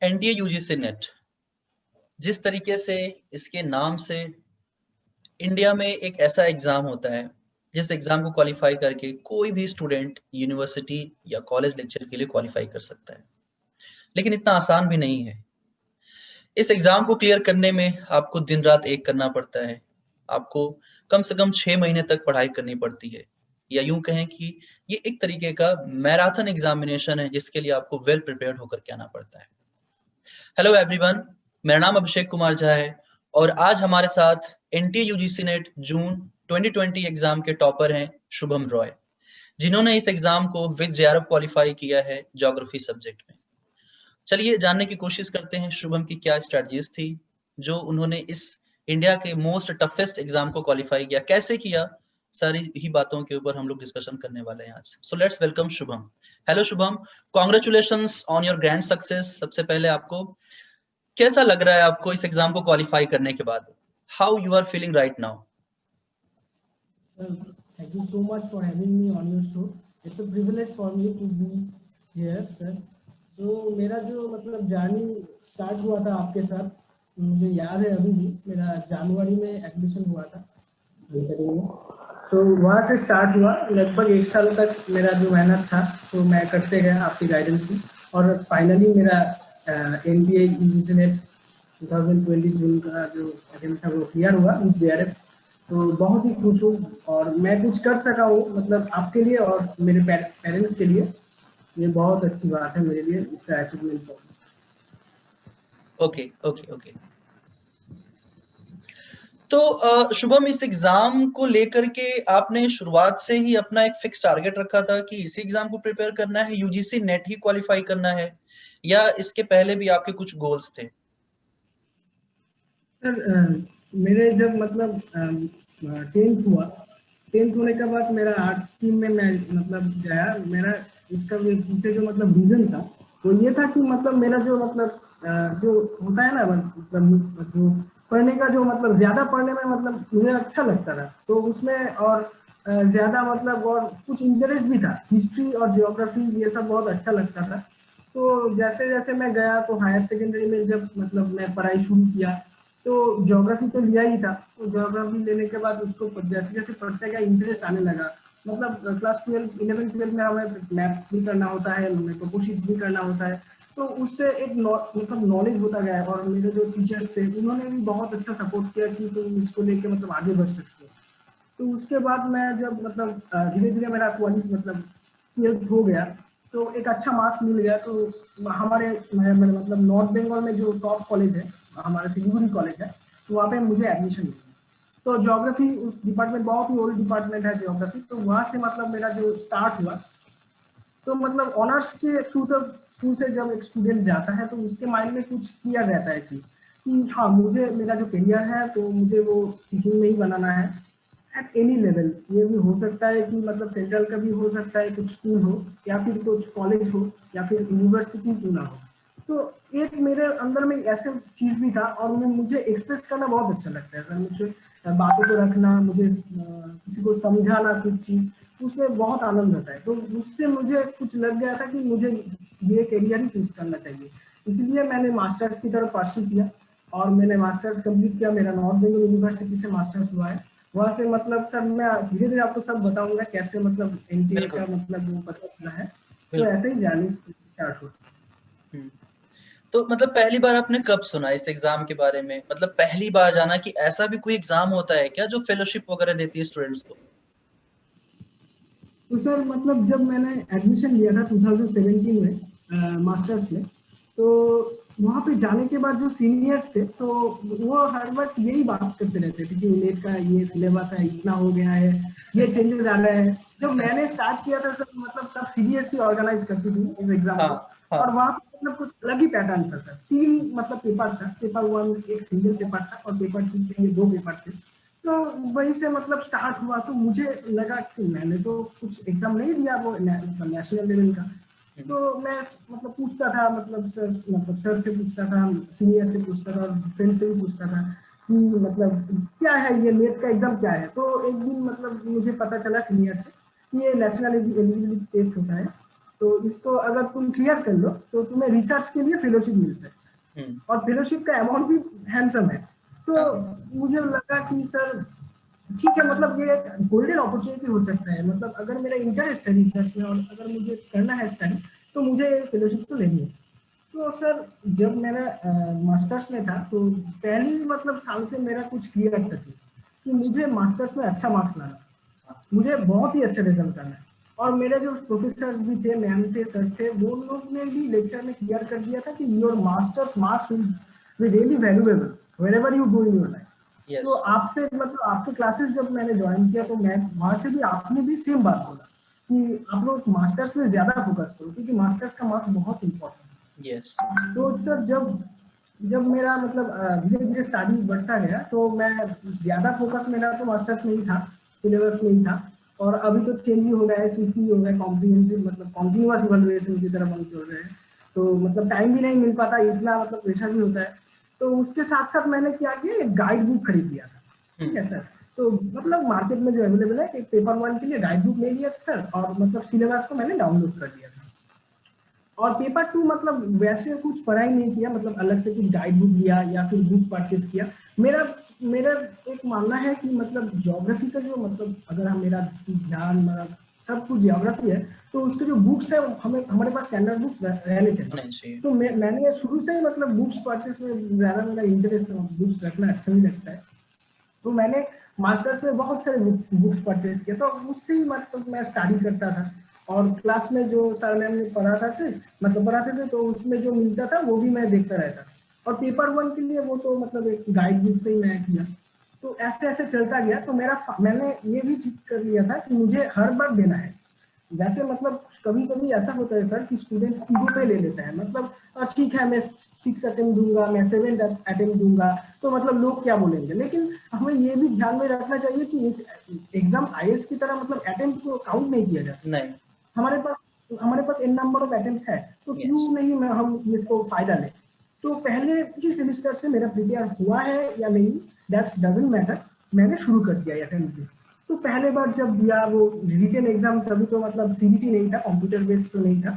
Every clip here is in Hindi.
एनडीए यूजीसी नेट, जिस तरीके से इसके नाम से इंडिया में एक ऐसा एग्जाम होता है जिस एग्जाम को क्वालिफाई करके कोई भी स्टूडेंट यूनिवर्सिटी या कॉलेज लेक्चर के लिए क्वालिफाई कर सकता है, लेकिन इतना आसान भी नहीं है। इस एग्जाम को क्लियर करने में आपको दिन रात एक करना पड़ता है। आपको कम से कम 6 महीने तक पढ़ाई करनी पड़ती है, या यूं कहें कि ये एक तरीके का मैराथन एग्जामिनेशन है जिसके लिए आपको वेल प्रिपेयर्ड होकर के आना पड़ता है। हेलो एवरीवन, मेरा नाम अभिषेक कुमार झा है और आज हमारे साथ एनटीए यूजीसी नेट जून 2020 एग्जाम के टॉपर हैं शुभम रॉय, जिन्होंने इस एग्जाम को विद जेआरएफ क्वालिफाई किया है ज्योग्राफी सब्जेक्ट में। चलिए जानने की कोशिश करते हैं शुभम की क्या स्ट्रेटजीज थी जो उन्होंने इस इंडिया के मोस्ट टफेस्ट एग्जाम को क्वालिफाई किया, कैसे किया। सारी ही बातों के ऊपर हम लोग डिस्कशन करने वाले हैं आज। So let's welcome Shubham. Hello Shubham, congratulations on your grand success. सबसे पहले आपको कैसा लग रहा है आपको इस एग्जाम को क्वालिफाई करने के बाद? How you are feeling right now? Thank you so much for having me on your show. It's a privilege for me to be here, sir. तो मेरा जो मतलब जर्नी स्टार्ट हुआ था आपके साथ, मुझे याद है अभी भी। मेरा जनवरी में एडमिशन हुआ था तो वहाँ से स्टार्ट हुआ। लगभग 1 साल तक मेरा जो मेहनत था तो मैं करते गया आपकी गाइडेंस में, और फाइनली मेरा एनडीए यूजीसी नेट 2020 जून का जो एग्जाम था वो क्लियर हुआ विद जेआरएफ। तो बहुत ही खुश हूँ और मैं कुछ कर सका हूँ मतलब आपके लिए और मेरे पेरेंट्स के लिए। ये बहुत अच्छी बात है मेरे लिए, इसका अचीवमेंट। Okay okay okay. तो शुभम, इस एग्जाम को लेकर के आपने शुरुआत से ही अपना एक फिक्स टारगेट रखा था कि इसी एग्जाम को प्रिपेयर करना है, यूजीसी नेट ही क्वालिफाई करना है, या इसके पहले भी आपके कुछ गोल्स थे? सर मेरे जब मतलब 10th हुआ, 10th होने के बाद मेरा आर्ट्स स्ट्रीम में मैं मतलब गया। मेरा इसका पीछे जो मतलब रीजन था वो ये था कि मतलब मेरा जो मतलब जो होता है ना मतलब जो पढ़ने का जो मतलब ज्यादा पढ़ने में मतलब मुझे अच्छा लगता था, तो उसमें और ज्यादा मतलब और कुछ इंटरेस्ट भी था। हिस्ट्री और जियोग्राफी ये सब बहुत अच्छा लगता था। तो जैसे जैसे मैं गया तो हायर सेकेंडरी में जब मतलब मैं पढ़ाई शुरू किया तो ज्योग्राफी तो लिया ही था। तो ज्योग्राफी लेने के बाद उसको जैसे जैसे पढ़ते गया इंटरेस्ट आने लगा। मतलब क्लास 12 11 12 में हमें मैथ्स भी करना होता है, प्रोपोर्शंस भी करना होता है, तो उससे एक मतलब नॉलेज होता गया। और मेरे जो टीचर्स थे उन्होंने भी बहुत अच्छा सपोर्ट किया कि तुम इसको लेके मतलब आगे बढ़ सकते हो। तो उसके बाद मैं जब मतलब धीरे धीरे मेरा क्वालिटी मतलब 12th हो गया तो एक अच्छा मार्क्स मिल गया। तो हमारे मतलब नॉर्थ बंगाल में जो टॉप कॉलेज है हमारा सिलीगुड़ी कॉलेज है, तो वहाँ पे मुझे एडमिशन मिला। तो ज्योग्राफी उस डिपार्टमेंट बहुत ही ओल्ड डिपार्टमेंट है ज्योग्राफी, तो वहाँ से मतलब मेरा जो स्टार्ट हुआ। तो मतलब ऑनर्स के थ्रू से जब एक स्टूडेंट जाता है तो उसके माइंड में कुछ किया रहता है कि हाँ मुझे मेरा जो करियर है तो मुझे वो टीचिंग में ही बनाना है एट एनी लेवल। ये भी हो सकता है कि मतलब सेंट्रल का भी हो सकता है, कुछ स्कूल हो या फिर कुछ कॉलेज हो या फिर यूनिवर्सिटी क्यों ना हो। तो एक मेरे अंदर में ऐसे चीज भी था और मुझे एक्सप्रेस करना बहुत अच्छा लगता है सर। मुझे बातों को रखना, मुझे किसी को समझाना कुछ चीज, उसमें बहुत आनंद आता है। तो उससे मुझे कुछ लग गया था कि मुझे ये करियर ही चूज करना चाहिए। इसलिए मैंने मास्टर्स की तरफ परस्यू किया और मैंने मास्टर्स कंप्लीट किया। मेरा नॉर्थ बंगाल यूनिवर्सिटी से मास्टर्स हुआ है। वहाँ से मतलब सर मैं धीरे धीरे आपको सब बताऊंगा कैसे मतलब एनटीए बिल्कुल का मतलब वो पता चला है। तो बिल्कुल। ऐसे ही जर्नी स्टार्ट हुआ। हम्म। तो मतलब पहली बार आपने कब सुना इस एग्जाम के बारे में? मतलब पहली बार जाना कि ऐसा भी कोई एग्जाम होता है क्या जो फेलोशिप वगैरह देती है स्टूडेंट्स को? तो सर मतलब जब मैंने एडमिशन लिया था 2017 में मास्टर्स में, तो वहाँ पे जाने के बाद जो सीनियर्स थे तो वो हर वक्त यही बात करते रहते थे कि नेट का ये सिलेबस है, इतना हो गया है, ये चेंजेस आ रहे हैं। जब मैंने स्टार्ट किया था सर मतलब तब सीबीएसई ऑर्गेनाइज करती थी इस एग्जाम हाँ को। हाँ। और वहाँ पे मतलब कुछ अलग ही पैटर्न था सर। 3 मतलब पेपर था। पेपर 1 एक सिंगल पेपर था और पेपर 2 के लिए 2 पेपर थे। तो वहीं से मतलब स्टार्ट हुआ। तो मुझे लगा कि मैंने तो कुछ एग्जाम नहीं दिया वो नेशनल लेवल का। हम्म, तो मैं मतलब पूछता था मतलब सर से पूछता था, सीनियर से पूछता था और फ्रेंड से भी पूछता था कि मतलब क्या है ये नेट का एग्जाम क्या है। तो एक दिन मतलब मुझे पता चला सीनियर से कि ये नेशनल एलिजिबिलिटी टेस्ट होता है। तो इसको अगर तुम क्लियर कर लो तो तुम्हें रिसर्च के लिए फेलोशिप मिलता है, और फेलोशिप का अमाउंट भी हैंडसम है। तो मुझे लगा कि सर ठीक है, मतलब ये एक गोल्डन अपॉर्चुनिटी हो सकता है, मतलब अगर मेरा इंटरेस्ट है रिसर्च में और अगर मुझे करना है स्टडी तो मुझे फेलोशिप तो लेनी है। तो सर जब मेरा मास्टर्स में था तो पहली मतलब साल से मेरा कुछ क्लियर था कि मुझे मास्टर्स में अच्छा मार्क्स लाना, मुझे बहुत ही अच्छा रिजल्ट करना है। और मेरे जो प्रोफेसर भी थे, मैम थे, सर थे, वो लोग ने भी लेक्चर में क्लियर कर दिया था कि your masters marks will be really valuable wherever you go in your life. तो आपसे मतलब आपके क्लासेस जब मैंने ज्वाइन किया तो मैं वहां से भी आपने भी सेम बात बोला कि आप लोग मास्टर्स में ज्यादा फोकस करो क्योंकि मास्टर्स का मार्क्स बहुत इंपॉर्टेंट है। तो सर जब मेरा मतलब धीरे धीरे स्टडी बढ़ता गया तो मैं ज्यादा फोकस मेरा तो मास्टर्स में ही था, सिलेबस में ही था। और अभी तो चेंज ही हो गया है, सीसी हो गया, कॉम्प्रिहेंसिव मतलब कॉन्टिन्यूअस इवैल्यूएशन की तरफ हम चल रहे हैं। तो मतलब टाइम भी नहीं मिल पाता, इतना मतलब प्रेशर भी होता है। तो उसके साथ साथ मैंने क्या किया, एक गाइड बुक खरीद लिया था। ठीक है सर, तो मतलब मार्केट में जो अवेलेबल है, एक पेपर वन के लिए गाइड बुक ले लिया सर, और मतलब सिलेबस को मैंने डाउनलोड कर दिया था। और पेपर टू मतलब वैसे कुछ पढ़ाई नहीं किया, मतलब अलग से कुछ गाइड बुक लिया या फिर बुक परचेज किया। मेरा मेरा एक मानना है कि मतलब ज्योग्राफी का जो मतलब अगर हम मेरा ध्यान मतलब सब कुछ ज्योग्राफी है तो उसके जो बुक्स है हमें हमारे पास स्टैंडर्ड बुक्स रहने चाहिए। तो मैंने शुरू से ही मतलब बुक्स परचेज में ज्यादा मेरा इंटरेस्ट है, बुक्स रखना अच्छा नहीं लगता है। तो मैंने मास्टर्स में बहुत सारे बुक्स परचेज किया, तो उससे ही मतलब मैं स्टडी करता था। और क्लास में जो सर मैम ने पढ़ाते थे तो उसमें जो मिलता था वो भी मैं देखता रहता। और पेपर वन के लिए वो तो मतलब एक गाइड बुक से ही मैं किया। तो ऐसे ऐसे चलता गया। तो मैंने ये भी ठीक कर लिया था कि मुझे हर बार देना है। वैसे मतलब कभी कभी ऐसा होता है सर कि स्टूडेंट ईगो पे ले लेता है, मतलब ठीक है मैं 6 अटेम्प्ट दूंगा, मैं 7 अटेम्प्ट दूंगा, तो मतलब लोग क्या बोलेंगे। लेकिन हमें ये भी ध्यान में रखना चाहिए कि इस एग्जाम आईएएस की तरह मतलब अटेम्प्ट को काउंट नहीं किया जाता। नहीं, हमारे पास एन नंबर ऑफ अटेम्प्ट है, तो क्यों नहीं हम इसको फायदा लें। तो पहले के सेमेस्टर से मेरा प्रिपेयर हुआ है या नहीं दैट्स डजंट मैटर, मैंने शुरू कर दिया अटेम्प्ट। तो पहले बार जब दिया वो रिटन एग्जाम, तभी तो मतलब सीबीटी नहीं था, कंप्यूटर बेस्ड तो नहीं था,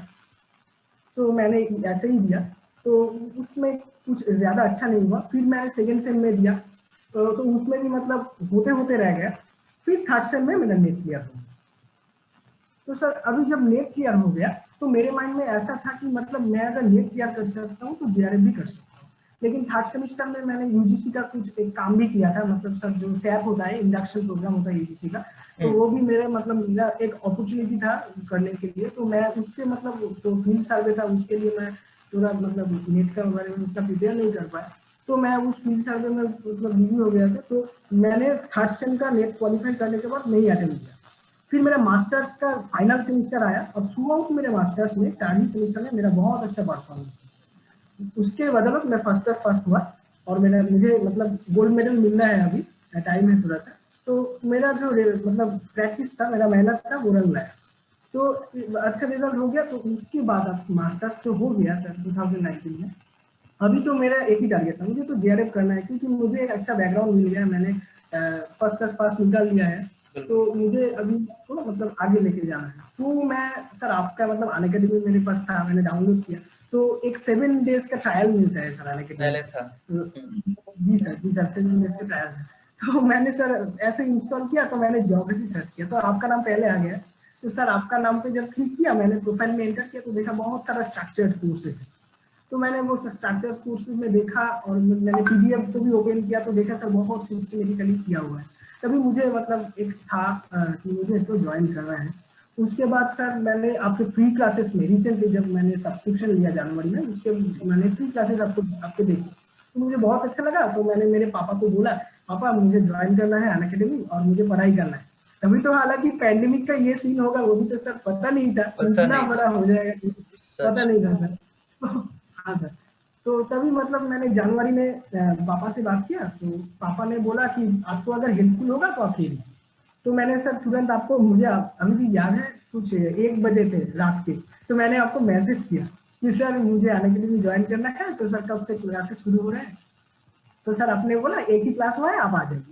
तो मैंने ऐसे ही दिया। तो उसमें कुछ ज्यादा अच्छा नहीं हुआ। फिर मैंने सेकेंड सेम में दिया, तो उसमें भी मतलब होते होते रह गया। फिर थर्ड सेम में मैंने नेट क्लियर हो। तो सर अभी जब नेट क्लियर हो गया तो मेरे माइंड में ऐसा था कि मतलब मैं अगर नेट क्लियर कर सकता हूँ तो जेआरएफ भी कर सकता हूँ। लेकिन थर्ड सेमेस्टर में मैंने यूजीसी का कुछ एक काम भी किया था, मतलब सर जो सैप होता है, इंडक्शन प्रोग्राम होता है यूजीसी का, तो वो भी मेरे मतलब मेरा एक अपॉर्चुनिटी था करने के लिए। तो मैं उससे मतलब जो फील्ड सर्वे था उसके लिए मैं पूरा मतलब नेट का बारे में उतना प्रिपेयर नहीं कर पाया। तो मैं उस फील्ड सर्वे में मतलब बिजी हो गया था। तो मैंने थर्ड सेम का नेट क्वालिफाई करने के बाद नहीं अटेंड किया। फिर मेरा मास्टर्स का फाइनल सेमेस्टर आया और थ्रू आउट मेरे मास्टर्स में चार ही सेमेस्टर में मेरा बहुत अच्छा परफॉर्मेंस, उसके बदौलत मैं फर्स्ट हुआ। और मुझे मतलब गोल्ड मेडल मिलना है, अभी टाइम है थोड़ा सा। तो मेरा जो मतलब प्रैक्टिस था, मेरा मेहनत था, वो रंग लाया। तो अच्छा रिजल्ट हो गया। तो उसके बाद अब मास्टर्स तो हो गया सर 2019 में। अभी तो मेरा एक ही टारगेट था, मुझे तो जेआरएफ करना है क्योंकि मुझे अच्छा बैकग्राउंड मिल गया है, मैंने फर्स्ट क्लास पास निकाल लिया है। तो मुझे अभी तो मतलब आगे लेके जाना है। तो मैं सर आपका मतलब अनअकैडमी मेरे पास था, मैंने डाउनलोड किया। तो एक 7 डेज का ट्रायल मिलता है सर अनअकैडमी। जी सर 7 डेज का ट्रायल है। तो मैंने सर ऐसे इंस्टॉल किया, तो मैंने ज्योग्राफी सर्च किया तो आपका नाम पहले आ गया। तो सर आपका नाम पे जब क्लिक किया, मैंने प्रोफाइल में एंटर किया तो देखा बहुत सारा स्ट्रक्चर्ड कोर्सेज। तो मैंने वो स्ट्रक्चर्स कोर्सेज में देखा और मैंने पीडीएफ को भी ओपन किया तो देखा सर बहुत सिस्टमेटिकली किया हुआ है। तभी मुझे मतलब एक था कि मुझे तो ज्वाइन करना है। उसके बाद सर मैंने आपके फ्री क्लासेस में रिसेंटली जब मैंने सब्सक्रिप्शन लिया जनवरी में, उसके मैंने फ्री क्लासेस आपके देखे तो मुझे बहुत अच्छा लगा। तो मैंने मेरे पापा को बोला, पापा मुझे ज्वाइन करना है अनअकैडमी और मुझे पढ़ाई करना है। तभी तो हालांकि पैंडेमिक का ये सीन होगा वो भी तो सर पता नहीं था, इतना बड़ा हो जाएगा पता नहीं था सर। हाँ सर। तो तभी मतलब मैंने जनवरी में पापा से बात किया तो पापा ने बोला कि आपको अगर हेल्पफुल होगा तो आप खेलिए। तो मैंने सर तुरंत आपको, मुझे अभी भी याद है कुछ 1 बजे थे रात के, तो मैंने आपको मैसेज किया कि सर मुझे अनअकैडमी ज्वाइन करना है, तो सर कब से क्लासेस शुरू हो रहे हैं। तो सर आपने बोला एक ही क्लास हुआ है आप आ जाइए।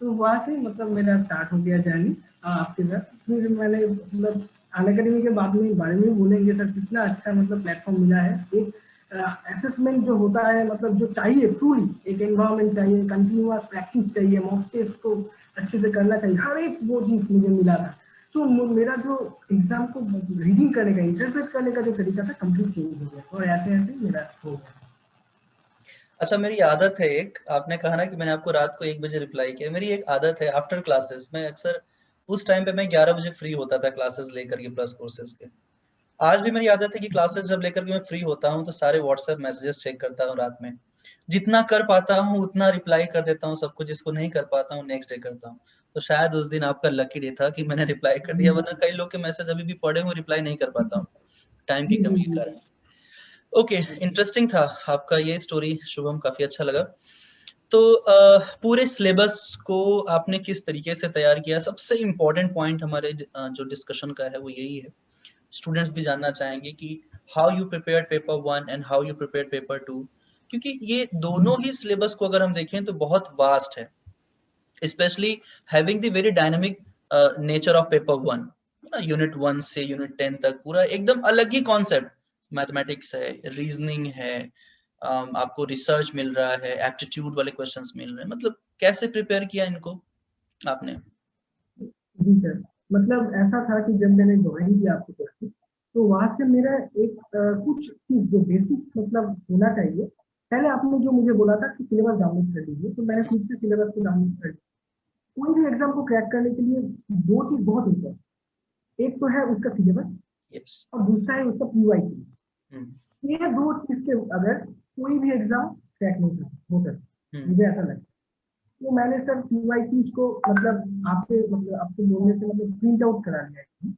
तो वहां से मतलब मेरा स्टार्ट हो गया जर्नी आपके साथ। फिर मैंने मतलब अनअकैडमी के बारे में बोलेंगे सर, कितना अच्छा मतलब प्लेटफॉर्म मिला है। एक असेसमेंट जो होता है, मतलब जो चाहिए ट्रूली एक एनवायरनमेंट चाहिए, कंटिन्यूअस प्रैक्टिस चाहिए, मॉक टेस्ट को अच्छे से करना चाहिए, हर एक वो चीज मुझे मिला था। तो मेरा जो एग्जाम को रीडिंग करने का, इंटरप्रेट करने का जो तरीका था कंप्लीट चेंज हो गया, और ऐसे ऐसे मेरा हो गया। अच्छा, मेरी आदत है एक, आपने कहा ना कि मैंने आपको रात को 1 बजे रिप्लाई किया, मेरी एक आदत है आफ्टर क्लासेस मैं अक्सर उस टाइम पे मैं 11 बजे फ्री होता था क्लासेस लेकर के प्लस कोर्सेज के। आज भी मेरी आदत है कि क्लासेस जब लेकर के मैं फ्री होता हूँ तो सारे व्हाट्सएप मैसेजेस चेक करता हूँ रात में, जितना कर पाता हूँ उतना रिप्लाई कर देता हूँ सबको, जिसको नहीं कर पाता हूँ नेक्स्ट डे करता हूँ। तो शायद उस दिन आपका लकी डे था कि मैंने रिप्लाई कर दिया, वरना कई लोग के मैसेज अभी भी पड़े हुए रिप्लाई नहीं कर पाता हूँ टाइम की जी जी कमी के जी। कारण। ओके, इंटरेस्टिंग था आपका ये स्टोरी शुभम, काफी अच्छा लगा। तो पूरे सिलेबस को आपने किस तरीके से तैयार किया? सबसे इम्पोर्टेंट पॉइंट हमारे जो डिस्कशन का है वो यही है, स्टूडेंट्स भी जानना चाहेंगे कि how you prepare paper 1 and how you prepare paper 2, क्योंकि ये दोनों ही सिलेबस को अगर हम देखें तो बहुत वास्ट है, specially having the very dynamic nature of paper 1। Unit 1 से यूनिट 10 तक पूरा एकदम अलग ही कॉन्सेप्ट, मैथमेटिक्स है, रीजनिंग है, आपको रिसर्च मिल रहा है, एप्टीट्यूड वाले क्वेश्चंस मिल रहे हैं, मतलब कैसे प्रिपेयर किया इनको आपने? जी सर, मतलब ऐसा था कि जब मैंने ज्वाइन किया आपके क्लासेस, तो वहां से मेरा एक कुछ चीज जो बेसिक मतलब होना चाहिए। पहले आपने जो मुझे बोला था कि सिलेबस डाउनलोड कर लीजिए, तो मैंने फिर से सिलेबस को डाउनलोड कर लिया। कोई भी एग्जाम को क्रैक करने के लिए दो चीज बहुत इंपॉर्टेंट, एक तो है उसका सिलेबस, यस। और दूसरा है उसका पीवाईक्यू। ये दो चीज के अगर कोई भी एग्जाम क्रैक नहीं हो सकता, मुझे ऐसा लगता है। तो मैंने सर पीवाईक्यूज को मतलब आपके बोलने से मतलब प्रिंट आउट करा लिया,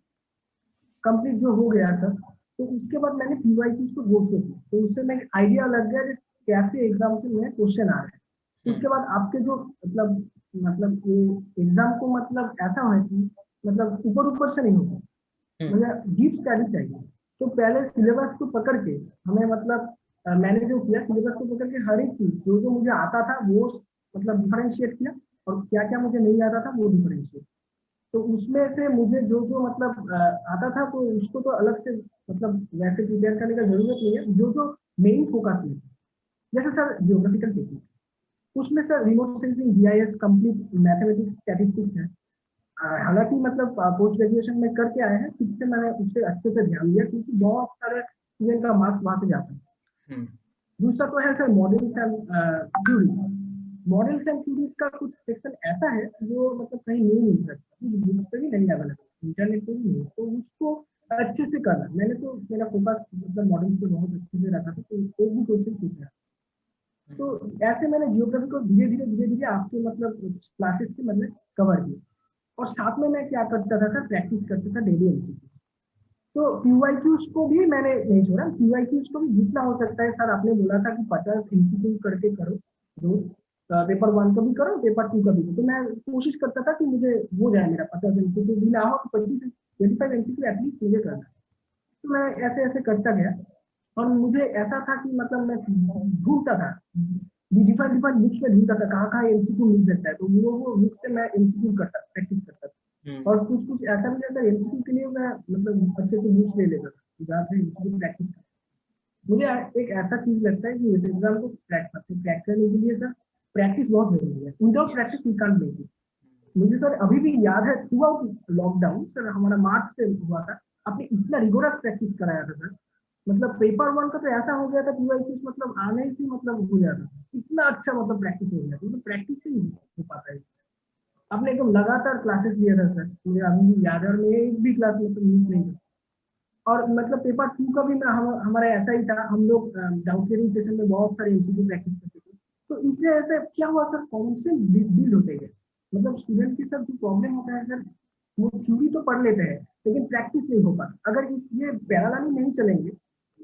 कंप्लीट जो हो गया था। तो उसके बाद मैंने पीवाईक्यूज को गो थ्रू किया, तो उससे मैं आइडिया लग गया कि कैसे एग्जाम में क्वेश्चन आ रहे हैं। तो उसके बाद आपके जो मतलब ये एग्जाम को मतलब ऐसा है कि मतलब ऊपर ऊपर से नहीं होता, मतलब डीप स्टडी चाहिए। तो पहले सिलेबस को पकड़ के हमें मतलब मैंने जो किया, सिलेबस को पकड़ के हर एक चीज जो जो मुझे आता था वो मतलब डिफरेंशिएट किया, और क्या क्या मुझे नहीं आता था वो डिफरेंशिएट। तो उसमें से मुझे जो जो मतलब आता था, तो उसको तो अलग से मतलब वैसे प्रिपेयर करने का जरूरत नहीं है। जो जो मेन फोकस में, जैसे सर जियोग्राफिकल टेक्निक, उसमें sir remote sensing, GIS, complete mathematics, statistics है। हालांकि मतलब पोस्ट ग्रेजुएशन में करके आए हैं, फिर से मैंने उससे अच्छे से ध्यान दिया, क्योंकि बहुत सारे स्टूडेंट का मार्क्स वहां से जाता है। दूसरा तो है sir models and theory. Models and theories का कुछ सेक्शन ऐसा है जो मतलब कहीं नहीं मिल सकता, बुक पे भी नहीं अवेलेबल, इंटरनेट पे भी नहीं, तो उसको अच्छे से करना। मैंने तो मेरा फोकस मतलब मॉडल पे बहुत अच्छे से रखा था, तो एक भी क्वेश्चन पूछा। तो ऐसे मैंने जियोग्राफी को धीरे धीरे आपके मतलब क्लासेस के मतलब कवर किया। और साथ में मैं क्या करता था सर, प्रैक्टिस करता था डेली एमसीक्यू। तो पीवाईक्यूज को भी मैंने नहीं छोड़ा, पीवाईक्यूज को भी जितना हो सकता है। सर आपने बोला था कि 50 एमसीक्यू करके करो, रोज पेपर 1 का भी करो, पेपर 2 का भी करो। तो मैं कोशिश करता था कि मुझे हो जाए, मेरा 50 एमसीक्यू भी ना हो तो 25 एमसीक्यू एटलीस्ट मुझे करना। तो मैं ऐसे ऐसे करता गया, और मुझे ऐसा था कि मतलब मैं ढूंढता था, डिफरेंट डिफरेंट बुक्स में ढूंढता था कहाँ कहाँ एमसीक्यू मिल सकता है, तो वो बुक से मैं एमसीक्यू करता, प्रैक्टिस करता था। और कुछ कुछ ऐसा भी रहता है एमसीक्यू के लिए मैं मतलब अच्छे से बुक्स ले लेता था, जहाँ से एमसीक्यू प्रैक्टिस करता। मुझे एक ऐसा चीज लगता है कि इस एग्जाम को क्रैक करने के लिए सर प्रैक्टिस बहुत जरूरी है। Without practice we can't make it. मुझे सर अभी भी याद है, थ्रू आउट लॉकडाउन सर हमारा मार्च से हुआ था, आपने इतना रिगोरस प्रैक्टिस कराया था सर। मतलब पेपर 1 का तो ऐसा हो गया था पीवाईक्यूज मतलब आने से मतलब हो जाता था, इतना अच्छा मतलब प्रैक्टिस हो गया, मतलब प्रैक्टिस से ही हो पाता है। आपने एकदम लगातार क्लासेस लिया था सर, मुझे अभी भी याद है, और मैं एक भी क्लास मतलब मिस नहीं था। और मतलब पेपर 2 का भी हमारा ऐसा ही था, हम लोग डाउट क्लियरिंग सेशन में बहुत सारे एमसीक्यू प्रैक्टिस करते थे। तो इससे ऐसे क्या हुआ सर, कॉन्सेप्ट बिल्ड होते गए। मतलब स्टूडेंट के साथ जो प्रॉब्लम होता है सर, वो थ्योरी तो पढ़ लेते हैं लेकिन प्रैक्टिस नहीं हो पाता। अगर ये पैरेलल नहीं चलेंगे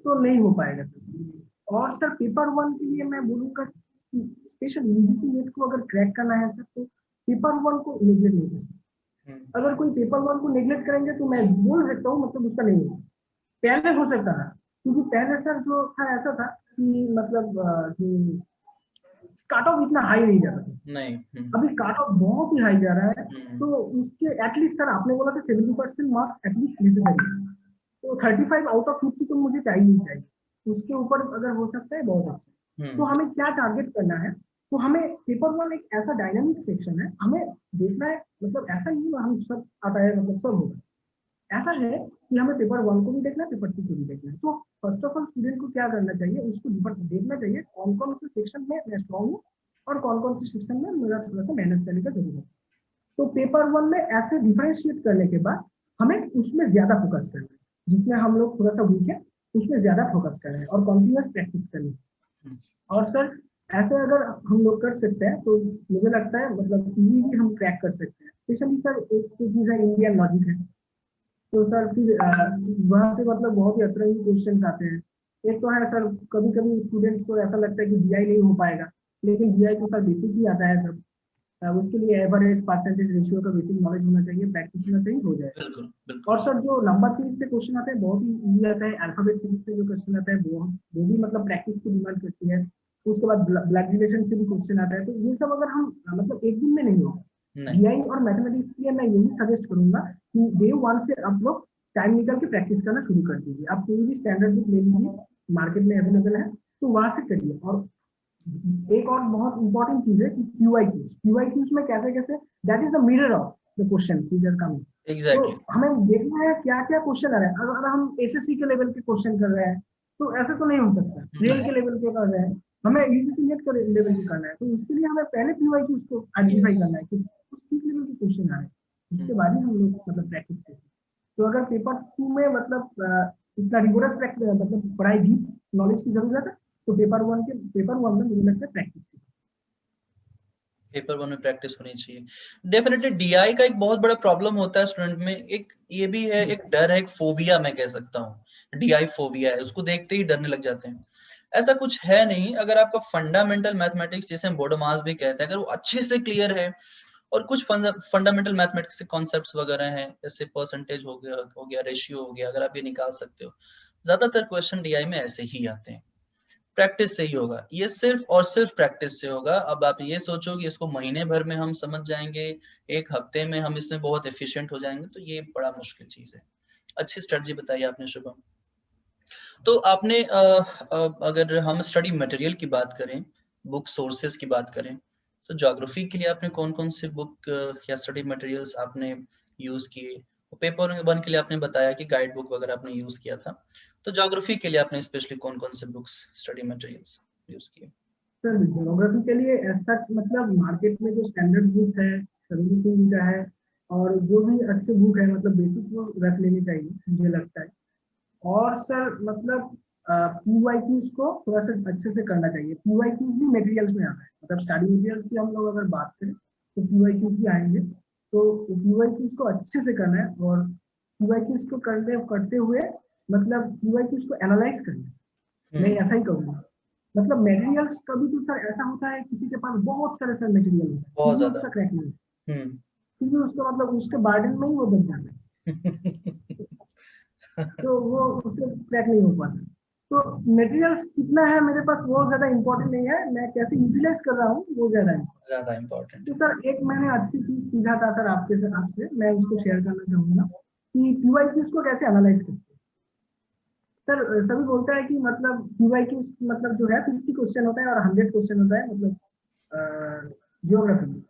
तो नहीं हो पाएगा सर। और सर पेपर 1 के लिए मैं बोलूँगा, स्पेशल यूजीसी नेट को अगर क्रैक करना है सर, तो पेपर 1 को निगलेक्ट नहीं करना। अगर कोई पेपर 1 को निगलेक्ट करेंगे तो मैं बोल सकता हूँ मतलब उसका नहीं होगा। पहले हो सकता था, क्योंकि पहले सर जो था ऐसा था कि मतलब जो कट ऑफ इतना हाई नहीं जाता था, नहीं। अभी कट ऑफ बहुत ही हाई जा रहा है। हम्म। तो उसके एटलीस्ट सर आपने बोला था 70% मार्क्स एटलीस्ट नेसेसरी है, तो 35 आउट ऑफ 50 तो मुझे चाहिए ही चाहिए, उसके ऊपर अगर हो सकता है बहुत अच्छा। तो हमें क्या टारगेट करना है, तो हमें पेपर वन एक ऐसा डायनामिक सेक्शन है, हमें देखना है, मतलब ऐसा नहीं है हम सब आता है मतलब सब होगा, ऐसा है कि हमें पेपर वन को भी देखना है, पेपर टू को भी देखना है। तो फर्स्ट ऑफ ऑल स्टूडेंट को क्या करना चाहिए, उसको देखना चाहिए कौन कौन से सेक्शन में मैं स्ट्रॉन्ग हूँ और कौन कौन से सेक्शन में मेरा थोड़ा सा मेहनत करने का जरूरत है। तो पेपर वन में ऐसे डिफरेंशिएट करने के बाद हमें उसमें ज्यादा फोकस करना है, जिसमें हम लोग थोड़ा सा वीक है उसमें ज्यादा फोकस करें और कंटिन्यूअस प्रैक्टिस करें। और सर ऐसे अगर हम लोग कर सकते हैं तो मुझे लगता है मतलब इजीली हम क्रैक कर सकते हैं। स्पेशली सर एक चीज है इंडियन लॉजिक है, तो सर फिर वहां से मतलब बहुत ही अतरंगी क्वेश्चन आते हैं। एक तो है सर कभी कभी स्टूडेंट्स को ऐसा लगता है कि बीआई नहीं हो पाएगा, लेकिन बीआई तो सर बेसिक ही आता है सर, उसके लिए एवरेज परसेंटेज रेशियो का बेसिक नॉलेज होना चाहिए, प्रैक्टिस होना चाहिए, हो जाएगा। बिल्कुल बिल्कुल। और सर जो नंबर सीरीज से क्वेश्चन आते हैं बहुत ही इजी आता है, अल्फाबेट सीरीज से जो क्वेश्चन आता है वो भी मतलब प्रैक्टिस की डिमांड करती है। उसके बाद ब्लड रिलेशन से भी क्वेश्चन आता है, तो ये सब अगर हम मतलब एक दिन में नहीं हो, नहीं। बीआई और मैथमेटिक्स के लिए मैं यही सजेस्ट करूंगा कि डे वन से आप लोग टाइम निकल के प्रैक्टिस करना शुरू कर दीजिए। आप कोई भी स्टैंडर्ड बुक ले लीजिए, मार्केट में अवेलेबल है, तो वहां से करिए। और एक और बहुत इंपॉर्टेंट चीज है कि क्यूआई क्यूज में कैसे कैसे that is the mirror of the question teacher coming. तो एग्जैक्टली। हमें देखना है क्या क्या क्वेश्चन आ रहा है। अगर हम एसएससी के लेवल के क्वेश्चन कर रहे हैं तो ऐसे तो नहीं हो सकता, रेल नहीं। के लेवल के कर रहे हैं, हमें यूजीसी नेट के लेवल की करना है, तो उसके लिए हमें पहले क्यूआई को आइडेंटिफाई यस। करना है कि किस लेवल के क्वेश्चन आ रहे हैं, उसके बाद ही हम लोग मतलब प्रैक्टिस करते हैं। तो अगर पेपर टू में मतलब इतना रिगोरस प्रैक्टिस मतलब पढ़ाई डीप नॉलेज की जरूरत है, तो पेपर वन में मुझे लगता है प्रैक्टिस। पेपर वन में प्रैक्टिस होनी चाहिए। डेफिनेटली डीआई का एक बहुत बड़ा प्रॉब्लम होता है स्टूडेंट में, एक ये भी है, एक डर है, एक फोबिया मैं कह सकता हूँ, डीआई फोबिया है, उसको देखते ही डरने लग जाते हैं। ऐसा कुछ है नहीं, अगर आपका फंडामेंटल मैथमेटिक्स जिसे हम बोडोमास भी कहते हैं, अगर वो अच्छे से क्लियर है और कुछ फंडामेंटल मैथमेटिक्स के कॉन्सेप्ट्स वगैरह हैं, जैसे परसेंटेज हो गया, रेशियो हो गया, अगर आप ये निकाल सकते हो, ज्यादातर क्वेश्चन डीआई में ऐसे ही आते हैं। प्रैक्टिस से ही होगा, ये सिर्फ और सिर्फ प्रैक्टिस से होगा। अब आप ये सोचो कि इसको महीने भर में हम समझ जाएंगे, एक हफ्ते में हम इसमें बहुत एफिशिएंट हो जाएंगे, तो ये बड़ा मुश्किल चीज है। अच्छी स्ट्रेटजी बताई आपने शुभम। तो आपने अगर हम स्टडी मटेरियल की बात करें, बुक सोर्सेज की बात करें, तो ज्योग्राफी के लिए आपने कौन कौन से बुक या स्टडी मटेरियल्स आपने यूज किए? पेपर वन के लिए आपने बताया कि गाइड बुक वगैरह आपने यूज किया था, तो ज्योग्राफी के लिए आपने स्पेशली कौन कौन से बुक्स, स्टडी मटेरियल्स यूज किए? सर ज्योग्राफी के लिए ऐसा मतलब मार्केट में जो स्टैंडर्ड बुक है सभी सिंह का है, और जो भी अच्छे बुक है मतलब बेसिक वो रख लेनी चाहिए मुझे लगता है। और सर मतलब पीवाईक्यूज को थोड़ा सा अच्छे से करना चाहिए। पीवाईक्यूज भी मटेरियल्स में आता है, मतलब स्टडी मटेरियल्स की हम लोग अगर बात करें तो पीवाईक्यूज भी आएंगे, तो पीवाईक्यूज को अच्छे से करना है। और पीवाईक्यूज को करते हुए मतलब पीवाईक्यूज को एनालाइज करना है। मैं ऐसा ही करूँगा, मतलब मटेरियल्स कभी तो सर ऐसा होता है किसी के पास बहुत सारे सर मटेरियल होता है फिर बहुत भी ज्यादा। उसका क्रैक नहीं, हम्म। फिर भी उसका मतलब उसके बार्डन में ही वो बन जाता है, तो वो उससे क्रैक नहीं हो पाता। तो मटेरियल्स कितना है मेरे पास वो ज्यादा इंपॉर्टेंट नहीं है, मैं कैसे यूटिलाइज कर रहा हूँ वो ज्यादा है। ज्यादा इम्पोर्टेंट तो है। सर एक मैंने अच्छी चीज सीखा था सर आपसे मैं उसको शेयर करना चाहूंगा कि पीवाईक्यूज को कैसे एनालाइज करते हैं। सर सभी बोलता है कि मतलब पीवाईक्यू मतलब जो है 50 क्वेश्चन होता है और 100 क्वेश्चन होता है मतलब जियोग्राफी में।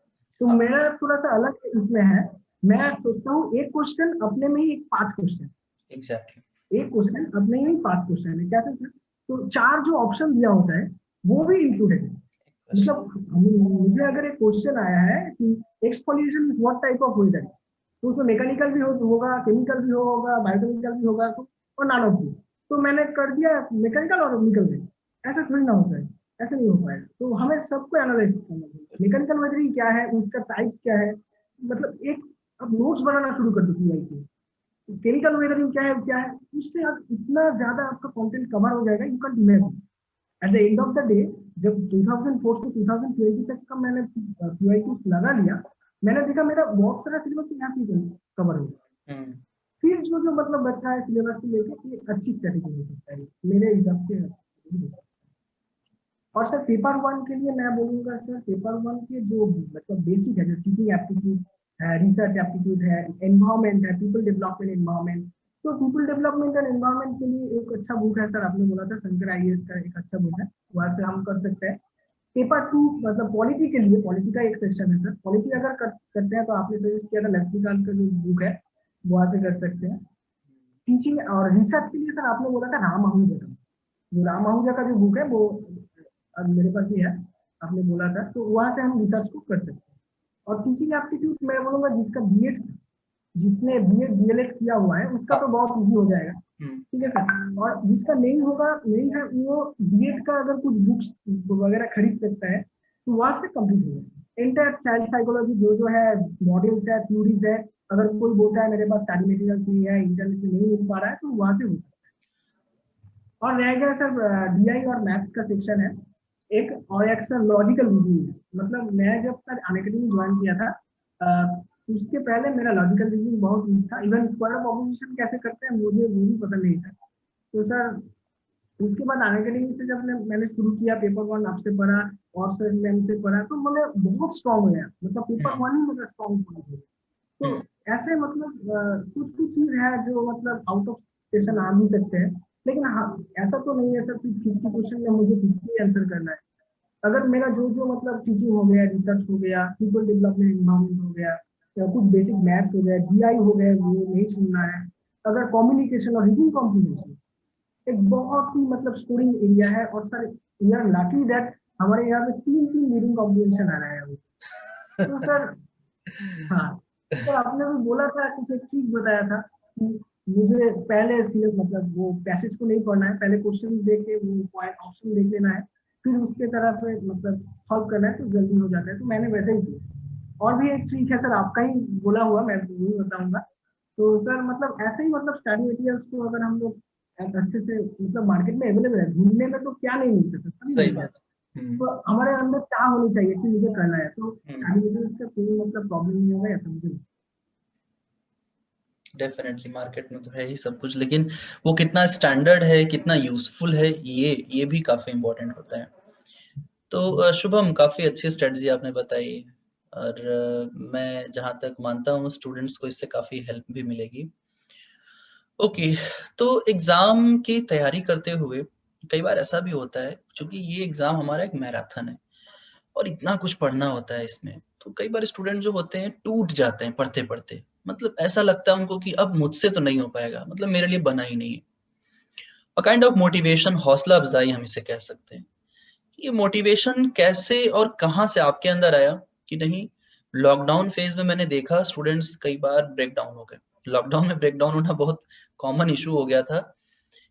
तो हाँ। मेरा थोड़ा सा अलग इसमें है, मैं सोचता हूँ एक क्वेश्चन अपने में ही एक 5 क्वेश्चन, एग्जैक्टली। एक क्वेश्चन अपने ही 5 क्वेश्चन है, कैसे सर? तो 4 जो ऑप्शन दिया होता है वो भी इंक्लूडेड है। मतलब मुझे अगर एक क्वेश्चन आया है कि exfoliation is what type of weather, तो उसमें मैकेनिकल भी होगा, केमिकल भी होगा, बायोकेमिकल भी होगा, तो और नॉन ऑफ दिस, तो मैंने कर दिया मैकेनिकल और निकल गए। ऐसा थोड़ी ना होता है, ऐसे नहीं हो पाएगा। तो हमें सबको एनालाइज करना चाहिए, मैकेनिकल वेदरिंग क्या है, उसका टाइप्स क्या है, मतलब एक अब नोट्स बनाना शुरू कर दो पीआई, केमिकल वेदरिंग क्या है, उससे आप इतना ज्यादा आपका कंटेंट कवर हो जाएगा, you can imagine. At the end of the day जब 2004 से 2020 तक का मैंने पीआईक्यू लगा लिया, मैंने देखा मेरा बहुत सारा सिलेबस यहाँ से कवर हो गया। हम्म। फिर जो मतलब बचा है सिलेबस को लेकर, ये अच्छी स्ट्रेटेजी हो सकता है मेरे हिसाब से। और सर पेपर वन के लिए मैं बोलूंगा सर, पेपर वन के जो मतलब बेसिक है, जो टीचिंग एप्टीट्यूड है, रिसर्च एप्टीट्यूड है, एनवायरमेंट है, पीपल डेवलपमेंट एनवायरमेंट, तो पीपल डेवलपमेंट एंड एनवायरमेंट के लिए एक अच्छा बुक है सर, आपने बोला था शंकर आईएएस का एक अच्छा बुक है, वहां से हम कर सकते हैं। पेपर टू मतलब पॉलिटी के लिए, पॉलिटी का एक सेक्शन है सर, पॉलिटी अगर करते हैं तो आपने सजेस्ट किया था लक्ष्मीकांत का जो बुक है वहां से कर सकते हैं। टीचिंग और रिसर्च के लिए सर आपने बोला था राम आहूजा का, जो राम आहूजा का जो बुक है वो अब मेरे पास भी है, आपने बोला था, तो वहां से हम रिसर्च को कर सकते हैं। और टीचिंग एप्टीट्यूड मैं बोलूंगा जिसका बीएड, जिसने बीएड डीएलएड किया हुआ है उसका तो हाँ। बहुत इजी हो जाएगा, ठीक है सर। और जिसका नहीं होगा, नहीं है, वो बीएड का अगर कुछ बुक्स वगैरह खरीद सकता है तो वहां से कंप्लीट हो जाएगा। इंटर चाइल्ड साइकोलॉजी जो है, मॉडल्स है, थ्योरीज है, अगर कोई बोलता है मेरे पास स्टडी मटेरियल्स नहीं है, इंटरनेट से नहीं मिल पा रहा है, तो वहां से हो सकता है। और रह गया सर डीआई और मैथ्स का सेक्शन है एक, और एक सर लॉजिकल रीजनिंग है। मतलब मैं जब सर अनअकैडमी ज्वाइन किया था, उसके पहले मेरा लॉजिकल रीजनिंग बहुत वीक था, इवन स्क्वायर प्रोपोजिशन कैसे करते हैं मुझे वो भी पता नहीं था। तो सर उसके बाद अनअकैडमी से जब मैंने शुरू किया, पेपर वन आपसे पढ़ा और सर मैम से पढ़ा, तो मैंने बहुत स्ट्रांग हो गया, मतलब पेपर वन ही मेरा स्ट्रांग पॉइंट हो गया। तो ऐसे मतलब कुछ कुछ चीज है जो मतलब आउट ऑफ स्टेशन आ भी सकते हैं, लेकिन हाँ ऐसा तो नहीं है सर कि 50 क्वेश्चन में मुझे 50 आंसर करना है। अगर मेरा जो जो मतलब टीचिंग हो गया, रिसर्च हो गया, पीपल डेवलपमेंट इन्वायरमेंट हो गया, या कुछ बेसिक मैथ्स हो गया, जीआई हो गया, वो नहीं छोड़ना है। अगर कम्युनिकेशन और रीडिंग कॉम्प्रिहेंशन एक बहुत ही मतलब स्कोरिंग एरिया है, और sir we are lucky that हमारे यहाँ पे तीन तीन रीडिंग कॉम्प्रिहेंशन आ रहा है अभी। तो सर हाँ, तो आपने भी बोला था कुछ एक चीज बताया था कि मुझे पहले सिर्फ मतलब वो पैसेज को नहीं पढ़ना है, पहले क्वेश्चन देख के वो पॉइंट ऑप्शन देख लेना है, फिर उसके तरफ मतलब सॉल्व करना है तो जल्दी हो जाता है, तो मैंने वैसे ही किया। और भी एक ट्रिक है सर, आपका ही बोला हुआ, मैं वही बताऊंगा। तो सर मतलब ऐसे ही मतलब स्टडी मटेरियल्स को अगर हम लोग अच्छे से मतलब मार्केट में अवेलेबल है, ढूंढने में तो क्या नहीं मिलता सर, सभी सही मिल बात। जाता है। तो हमारे अंदर चाह होनी चाहिए कि मुझे करना है, तो हम्म। स्टडी मटेरियल्स का कोई मतलब प्रॉब्लम नहीं होगा ऐसा मुझे। डेफिनेटली मार्केट में तो है ही सब कुछ, लेकिन वो कितना स्टैंडर्ड है, कितना यूजफुल है, ये भी काफी इम्पोर्टेंट होता है। तो शुभम, काफी अच्छी स्ट्रेटजी आपने बताई, और मैं जहां तक मानता हूँ स्टूडेंट्स को इससे काफी हेल्प भी मिलेगी। ओके, तो एग्जाम की तैयारी करते हुए कई बार ऐसा भी होता है, क्योंकि ये एग्जाम हमारा एक मैराथन है और इतना कुछ पढ़ना होता है इसमें, तो कई बार स्टूडेंट जो होते हैं टूट जाते हैं पढ़ते पढ़ते। मतलब ऐसा लगता है उनको कि अब मुझसे तो नहीं हो पाएगा, मतलब मेरे लिए बना ही नहीं है। अ काइंड ऑफ मोटिवेशन, हौसला अफजाई हम इसे कह सकते हैं। ये मोटिवेशन कैसे और कहाँ से आपके अंदर आया कि नहीं? लॉकडाउन फेज में मैंने देखा स्टूडेंट्स कई बार ब्रेक डाउन हो गए। लॉकडाउन में ब्रेक डाउन होना बहुत कॉमन इशू हो गया था,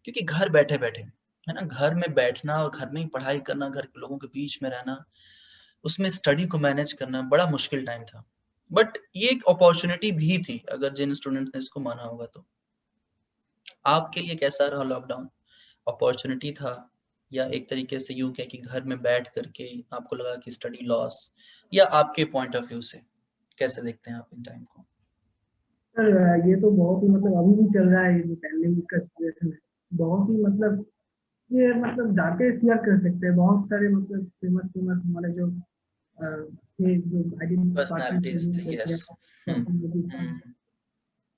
क्योंकि घर बैठे बैठे, है ना, घर में बैठना और घर में ही पढ़ाई करना, घर के लोगों के बीच में रहना, उसमें स्टडी को मैनेज करना बड़ा मुश्किल टाइम था। बट ये एक अपॉर्चुनिटी भी थी अगर जिन स्टूडेंट ने इसको माना होगा तो। आपके लिए कैसा रहा लॉकडाउन? अपॉर्चुनिटी था, या एक तरीके से यूं कहें कि घर में बैठ करके आपको लगा कि स्टडी लॉस, या आपके पॉइंट ऑफ व्यू से कैसे देखते हैं आप इन टाइम को? सर ये तो बहुत ही मतलब अभी भी चल रहा है, ये जो पैंडेमिक का सिचुएशन है, बहुत ही मतलब ये मतलब डार्केस्ट ईयर कर सकते हैं। बहुत सारे मतलब फेमस फेमस हमारे जो थे, जो आइडेंटिटी पार्टी पर्सनालिटीज थे, करके यस। हम्म। हम्म।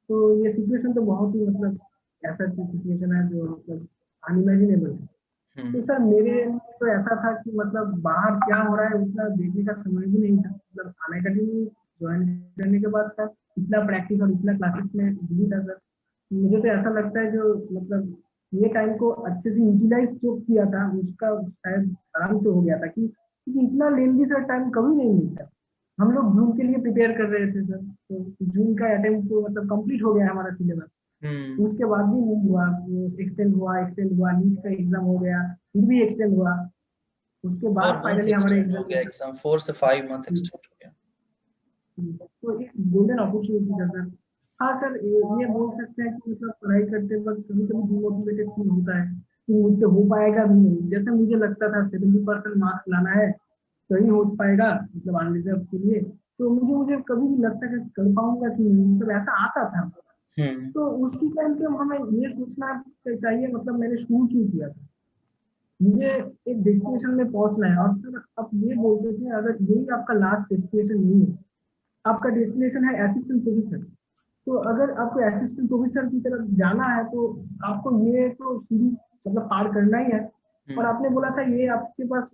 तो ये सिचुएशन तो बहुत ही मतलब ऐसा सिचुएशन है जो मतलब अनइमेजिनेबल है। तो हम्म। सर मेरे तो ऐसा था कि मतलब बाहर क्या हो रहा है उतना देखने का समय भी नहीं था, मतलब अनअकैडमी ज्वाइन करने के बाद सर इतना प्रैक्टिस और इतना क्लासेस में बिजी था सर। मुझे तो ऐसा लगता है जो मतलब ये टाइम को अच्छे से यूटिलाइज जो किया था उसका शायद आराम से हो गया था, कि क्योंकि इतना लेंदी सर टाइम कभी नहीं मिलता। हम लोग जून के लिए प्रिपेयर कर रहे थे सर, तो जून का अटेम्प्ट तो मतलब कंप्लीट हो गया हमारा सिलेबस, हम्म। उसके बाद भी नहीं हुआ, एक्सटेंड हुआ, नीट का एग्जाम हो गया, फिर भी एक्सटेंड हुआ, उसके 4 बाद मंथ फाइनली हमारे एक्सटेंड हो एग्जाम। गया, एग्जाम 4 से 5 मंथ एक्सटेंड हो गया। तो एक गोल्डन अपॉर्चुनिटी था सर। हाँ सर, ये बोल सकते हैं कि मतलब पढ़ाई करते वक्त कभी कभी डिमोटिवेटेड फील होता है कि मुझसे हो पाएगा भी नहीं, जैसे मुझे लगता था 70% मार्क्स लाना है तो ही हो पाएगा मतलब अनरिजर्व के लिए, तो मुझे मुझे कभी भी लगता है कि कर पाऊंगा कि नहीं, मतलब ऐसा आता था। हम्म। तो उसी टाइम पे हमें ये सोचना चाहिए, मतलब मैंने शुरू क्यों किया था, मुझे एक डेस्टिनेशन में पहुंचना है, और फिर आप ये बोलते थे अगर यही आपका लास्ट डेस्टिनेशन नहीं है, आपका डेस्टिनेशन है असिस्टेंट प्रोफेसर, तो अगर आपको असिस्टेंट प्रोफेसर की तरफ जाना है तो आपको ये तो सीढ़ी मतलब पार करना ही है। और आपने बोला था ये आपके पास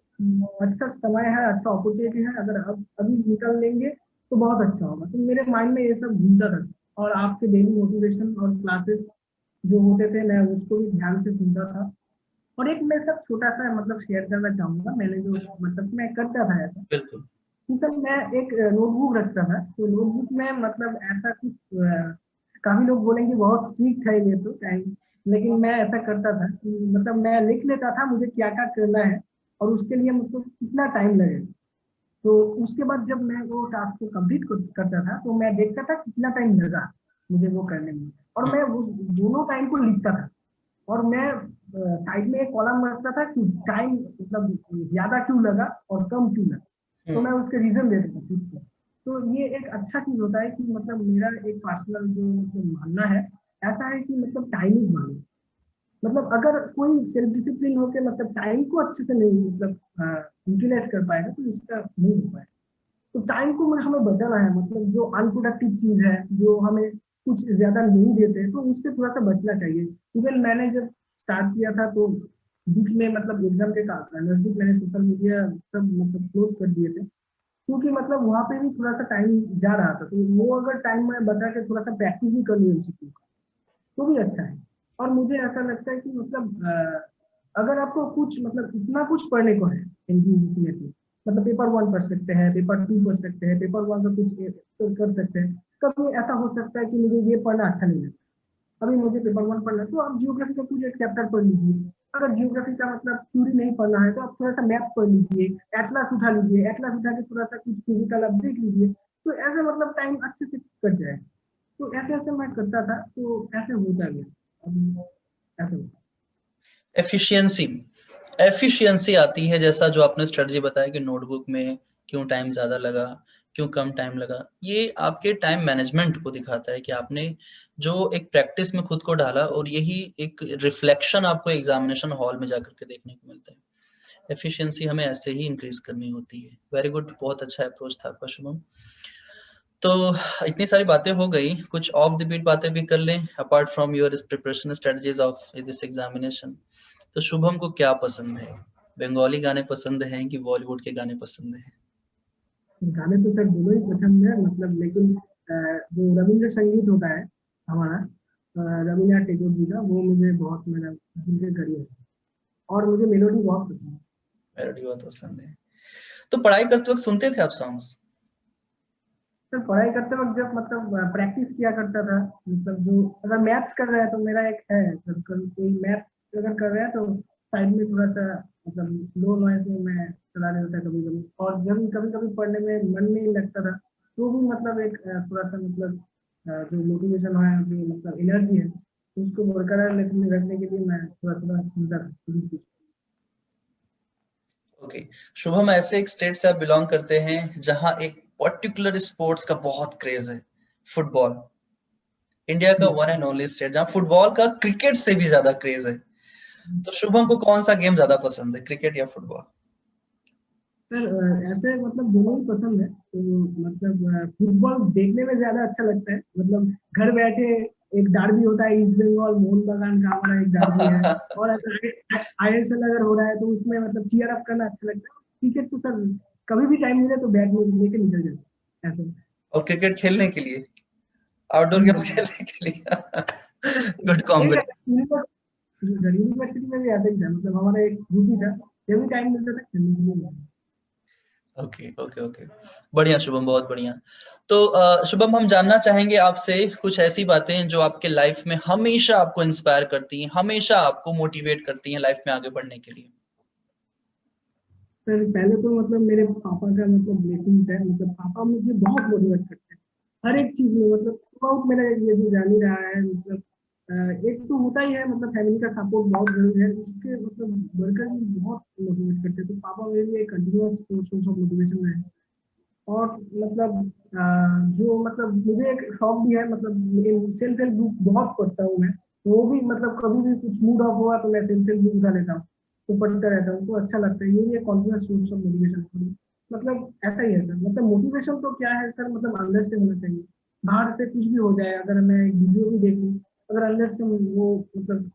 अच्छा समय है, अच्छा अपॉर्चुनिटी है, अगर आप अभी निकल लेंगे तो बहुत अच्छा होगा। तो मेरे माइंड में ये सब घूमता था, और आपके डेली मोटिवेशन और क्लासेस जो होते थे मैं उसको भी ध्यान से सुनता था। और एक मैं सब छोटा सा मतलब शेयर करना चाहूंगा, मैंने जो मतलब मैं करता था ऐसा बिल्कुल। कि सर मैं एक नोटबुक रखता था, तो नोटबुक में मतलब ऐसा कुछ काफी लोग बोलेंगे बहुत स्ट्रिक्ट है ये तो टाइम, लेकिन मैं ऐसा करता था कि मतलब मैं लिख लेता था मुझे क्या क्या करना है और उसके लिए मुझको कितना टाइम लगेगा। तो उसके बाद जब मैं वो टास्क को कंप्लीट करता था तो मैं देखता था कितना टाइम लगा मुझे वो करने में, और हम्म, मैं वो दोनों टाइम को लिखता था। और मैं साइड में एक कॉलम रखता था कि टाइम मतलब ज्यादा क्यों लगा और कम क्यों लगा, तो हम्म, मैं उसके रीजन देता था खुद को। तो ये एक अच्छा चीज होता है कि मतलब मेरा एक पर्सनल जो मतलब मानना है ऐसा है कि मतलब टाइम इज मनी। मतलब अगर कोई सेल्फ डिसिप्लिन होकर मतलब टाइम को अच्छे से नहीं मतलब यूटिलाइज कर पाएगा तो उसका नहीं हो पाएगा। तो टाइम को हमें बचाना है, मतलब जो अनप्रोडक्टिव चीज है जो हमें कुछ ज्यादा नहीं देते तो उससे थोड़ा सा बचना चाहिए। इवन मैंने जब स्टार्ट किया था तो बीच में मतलब एग्जाम के नजदीक मैंने सोशल मीडिया सब मतलब क्लोज कर दिए थे, क्योंकि मतलब वहां पे भी थोड़ा सा टाइम जा रहा था, तो वो अगर टाइम मैं बचा के थोड़ा सा प्रैक्टिस भी कर लूँ MCQ तो भी अच्छा है। और मुझे ऐसा लगता है कि मतलब अगर आपको कुछ मतलब इतना कुछ पढ़ने को है एनडीएमसी में, मतलब पेपर वन पढ़ सकते हैं, पेपर टू पढ़ सकते हैं, पेपर वन का कुछ तो कर सकते हैं। कभी ऐसा हो सकता है कि मुझे ये पढ़ना अच्छा नहीं लगता, अभी मुझे पेपर वन पढ़ना है तो आप जियोग्राफी का कुछ एक चैप्टर पढ़ लीजिए। अगर जियोग्राफी का मतलब थ्योरी नहीं पढ़ना है तो आप थोड़ा सा मैथ पढ़ लीजिए, एटलास उठा लीजिए, एटलास उठा के थोड़ा सा कुछ फिजिकल आप देख लीजिए, तो ऐसे मतलब टाइम अच्छे से कट जाए। तो ऐसे ऐसे मैं करता था तो ऐसे होता गया। अब ऐसे होता एफिशिएंसी एफिशिएंसी आती है, जैसा जो आपने स्ट्रेटजी बताया कि नोटबुक में क्यों टाइम ज्यादा लगा, क्यों कम टाइम लगा, ये आपके टाइम मैनेजमेंट को दिखाता है कि आपने जो एक प्रैक्टिस में खुद को डाला, और यही एक रिफ्लेक्शन आपको एग्जामिनेशन हॉल में जाकर के देखने को मिलता है। एफिशिएंसी हमें ऐसे ही इंक्रीज करनी होती है। वेरी गुड, बहुत अच्छा अप्रोच था आपका शुभम। तो इतनी सारी बातें हो गई, कुछ ऑफ द बीट बातें भी कर लें apart from your preparation strategies of this examination. तो शुभम को क्या पसंद है? बंगाली गाने पसंद हैं कि बॉलीवुड के गाने पसंद हैं? है। गाने तो सर दोनों ही पसंद है मतलब, लेकिन जो रविंद्र संगीत होता है हमारा, रविन्द्रनाथ टैगोर जी का, वो मुझे बहुत मेरा दिल के करीब है, और मुझे मेलोडी बहुत पसंद है। मेलोडी बहुत पसंद है। तो पढ़ाई करते वक्त सुनते थे आप सॉन्ग्स? सर पढ़ाई करते वक्त जब मतलब प्रैक्टिस किया करता था, मतलब जो अगर मैथ्स कर रहा है तो मेरा एक है सर, कोई मैथ्स अगर कर रहा है तो साइड में थोड़ा सा मतलब लो नॉइज में मैं चला रहा था कभी कभी, और जब कभी कभी पढ़ने में मन नहीं लगता था तो भी मतलब एक थोड़ा सा मतलब जो मोटिवेशन है जो मतलब एनर्जी है उसको बरकरार रखने के लिए मैं थोड़ा थोड़ा सुनता था। ओके। शुभम, ऐसे एक स्टेट से आप बिलोंग करते हैं जहां एक पर्टिकुलर स्पोर्ट्स का बहुत क्रेज है, फुटबॉल। इंडिया का वन एंड ओनली स्टेट जहां फुटबॉल का क्रिकेट से भी ज्यादा क्रेज है। तो शुभम को कौन सा गेम ज्यादा पसंद है, क्रिकेट या फुटबॉल? सर ऐसे मतलब दोनों ही पसंद है, तो मतलब फुटबॉल देखने में ज्यादा अच्छा लगता है, मतलब घर बैठे एक डार्बी होता है ईस्ट बंगाल मोहन बागान का हमारा एक डार्बी है, और अगर ISL अगर हो रहा है तो उसमें मतलब चीयर अप करना अच्छा लगता है। क्रिकेट तो सर कभी भी टाइम मिले तो बैट में लेके निकल जाता है ऐसे। और क्रिकेट खेलने के लिए, आउटडोर गेम्स खेलने के लिए गुड एक कॉम्बिनेशन। यूनिवर्सिटी में भी ऐसा ही था, मतलब हमारा एक ग्रुप ही था, जब भी टाइम मिलता था खेलने के लिए। Okay, okay, okay. बढ़िया शुभम, बहुत बढ़िया। तो शुभम, हम जानना चाहेंगे आपसे कुछ ऐसी बातें जो आपके लाइफ में हमेशा आपको इंस्पायर करती हैं, हमेशा आपको मोटिवेट करती हैं लाइफ में आगे बढ़ने के लिए। सर पहले तो मतलब मेरे पापा का मतलब ब्लेसिंग है, मतलब पापा मुझे बहुत मोटिवेट करते हैं हर एक चीज में, मतलब थ्रू मेरा ये जो जानी रहा है मतलब एक तो होता ही है मतलब फैमिली का सपोर्ट बहुत जरूरी है, उसके मतलब बढ़कर भी बहुत मोटिवेट करते हैं, तो पापा मेरे लिए कंटिन्यूअस सोर्स ऑफ मोटिवेशन है। और मतलब जो मतलब मुझे एक शौक भी है, मतलब सेल्फ हेल्प बुक बहुत पढ़ता हूँ मैं, तो वो भी मतलब कभी भी कुछ मूड ऑफ हुआ तो मैं सेल्फ हेल्प बुक उठा लेता हूँ। तो पढ़ता रहता हूँ, तो अच्छा लगता है। ये कॉन्फिडेंस सोर्स ऑफ मोटिवेशन, मतलब ऐसा ही है सर। मतलब मोटिवेशन तो क्या है सर, मतलब अंदर से होना चाहिए। बाहर से कुछ भी हो जाए, अगर मैं एक वीडियो भी देखूँ, अगर अंदर से वो मतलब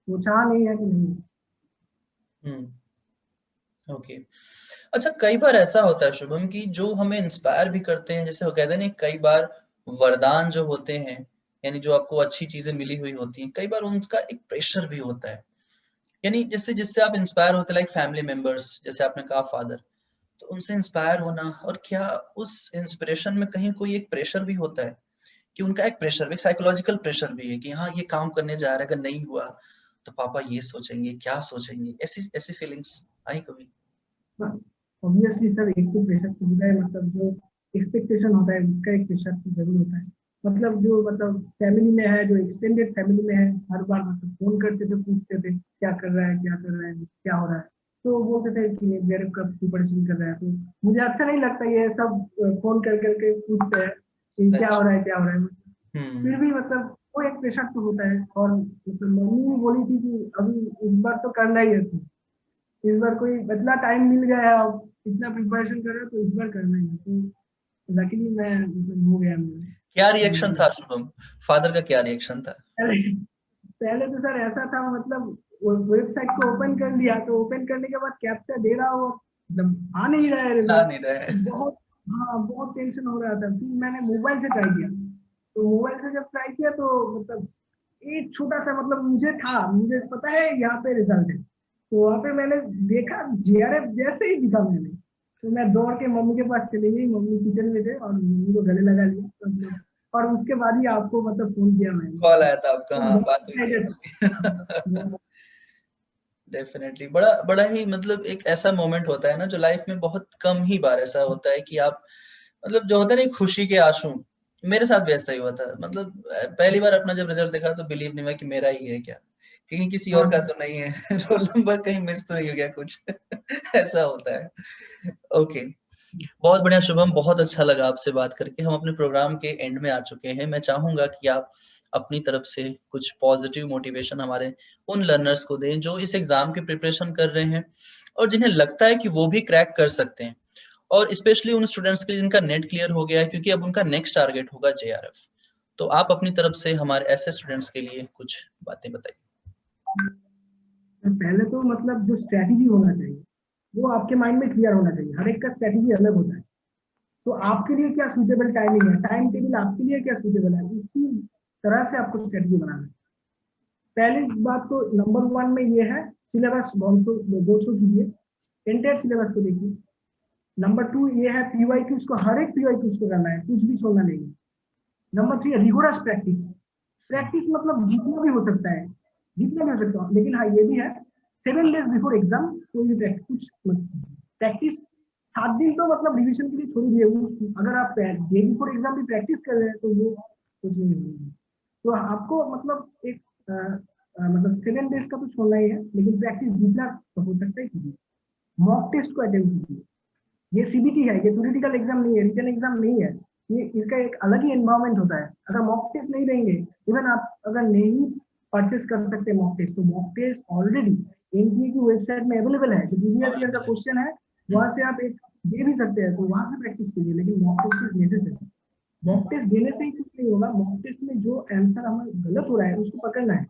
वो चाह नहीं है कि नहीं। ओके। अच्छा, कई बार ऐसा होता है शुभम कि जो हमें इंस्पायर भी करते हैं, जैसे वो कहते हैं ना, कई बार वरदान जो होते हैं, यानी जो आपको अच्छी चीजें मिली हुई होती हैं, कई बार उनका एक प्रेशर भी होता है। यानी जैसे जिससे आप इंस्पायर होते, लाइक फैमिली मेंबर्स, जैसे आपने कहा फादर, तो उनसे इंस्पायर होना, और क्या उस इंस्पिरेशन में कहीं कोई एक प्रेशर भी होता है कि उनका एक प्रेशर, एक साइकोलॉजिकल प्रेशर भी है कि हाँ ये काम करने जा रहा है, अगर नहीं हुआ तो पापा ये सोचेंगे, क्या सोचेंगे, ऐसी ऐसी फीलिंग्स आई कभी? ऑब्वियसली सर, एक तो प्रेशर तो होता है, मतलब जो एक्सपेक्टेशन होता है उसका एक प्रेशर तो जरूर होता है। मतलब जो मतलब फैमिली में है, जो एक्सटेंडेड फैमिली में है, हर बार मतलब फोन करते थे, पूछते थे क्या कर रहा है, क्या कर रहा है, क्या हो रहा है। तो बोलते थे कि मेरे कब प्रिपरेशन कर रहा है। तो मुझे अच्छा नहीं लगता ये सब फोन कर करके पूछते हैं कि क्या सच। हो रहा है, क्या हो रहा है। फिर हम्म। भी मतलब वो एक प्रेशर तो होता है। और मतलब मम्मी भी बोली थी कि अभी इस बार तो करना ही है तू, इस बार कोई इतना टाइम मिल गया है, अब इतना प्रिपरेशन कर रहे हो तो इस बार करना ही है। तो लकीली मैं मतलब हो गया मेरा। क्या तो रिएक्शन था शुभम? फादर का क्या रिएक्शन था? पहले पहले तो सर ऐसा था, मतलब वेबसाइट को ओपन कर लिया, तो ओपन करने के बाद कैप्चा दे रहा हो, मतलब आ नहीं रहा है ला रिजल्ट। नहीं रहे। तो बहुत, हाँ बहुत टेंशन हो रहा था। फिर मैंने मोबाइल से ट्राई किया। तो मोबाइल से जब ट्राई किया तो मतलब एक छोटा सा, मतलब मुझे पता है यहाँ पे रिजल्ट है। तो वहाँ पे मैंने देखा, जीआरएफ जैसे ही दिखा मैंने, तो मैं दौड़ के मम्मी के पास चली गई। मम्मी किचन में थे और मम्मी को गले लगा लिया, तो मतलब और उसके बाद ही आपको मतलब फोन किया मैंने। कॉल आया था आपका, तो हाँ बहुत बात हुई थी excited हमारी। था। डेफिनेटली बड़ा बड़ा ही मतलब एक ऐसा मोमेंट होता है ना, जो लाइफ में बहुत कम ही बार ऐसा होता है कि आप मतलब जो होता है ना, खुशी के आंसू। मेरे साथ भी ऐसा ही हुआ था। मतलब पहली बार अपना जब रिजल्ट देखा तो बिलीव नहीं हुआ कि मेरा ही है क्या, कहीं किसी और का हाँ तो नहीं है। रोल नंबर कहीं मिस तो नहीं हो गया कुछ। ऐसा होता है। ओके। बहुत बढ़िया शुभम, बहुत अच्छा लगा आपसे बात करके। हम अपने प्रोग्राम के एंड में आ चुके हैं। मैं चाहूंगा कि आप अपनी तरफ से कुछ पॉजिटिव मोटिवेशन हमारे उन लर्नर्स को दें जो इस एग्जाम की प्रिपरेशन कर रहे हैं और जिन्हें लगता है कि वो भी क्रैक कर सकते हैं, और स्पेशली उन स्टूडेंट्स के लिए जिनका नेट क्लियर हो गया है, क्योंकि अब उनका नेक्स्ट टारगेट होगा जेआरएफ। तो आप अपनी तरफ से हमारे ऐसे स्टूडेंट्स के लिए कुछ बातें बताइए। तो पहले तो मतलब जो स्ट्रैटेजी होना चाहिए वो आपके माइंड में क्लियर होना चाहिए। हर एक का स्ट्रैटेजी अलग होता है। तो आपके लिए क्या सूटेबल टाइमिंग है, टाइम टेबल आपके लिए क्या सूटेबल है, इसी तरह से आपको स्ट्रैटेजी बनाना है। पहली बात तो नंबर वन में ये है, सिलेबस गो थ्रू कीजिए, एंटायर सिलेबस को देखिए। नंबर टू ये है, पीवाई क्यूज को, हर एक पीवाई क्यूज को करना है, कुछ भी छोड़ना नहीं है। Number three, rigorous practice. Practice मतलब जितना भी हो सकता है, जितना भी हो सकता है। लेकिन हाँ ये भी है, 7 days बिफोर एग्जाम कोई भी प्रैक्टिस प्रैक्टिस 7 दिन तो मतलब रिविजन के लिए छोड़ दिए। वो अगर आप डे बिफोर एग्जाम भी प्रैक्टिस कर रहे हैं तो वो कुछ नहीं होगा। तो आपको मतलब एक मतलब 7 days का तो छोड़ना ही है, लेकिन प्रैक्टिस जितना हो सकता है कीजिए। मॉक टेस्ट को अटेंड कीजिए। ये सीबीटी है, ये थ्योरेटिकल एग्जाम नहीं है, रिटन एग्जाम नहीं है। ये इसका एक अलग ही एनवायरमेंट होता है। अगर मॉक टेस्ट नहीं देंगे, इवन आप अगर नहीं परचेस कर सकते मॉक टेस्ट, तो मॉक टेस्ट ऑलरेडी एनटीए की वेबसाइट में अवेलेबल है। जो प्रीवियस ईयर का अवेलेबल है। क्वेश्चन है वहां से आप एक दे भी सकते हैं, तो वहां से प्रैक्टिस कीजिए। लेकिन mock test is necessary. Mock test देने से ही कुछ नहीं होगा। मॉक टेस्ट में जो आंसर हमें गलत हो रहा है उसको पकड़ना है,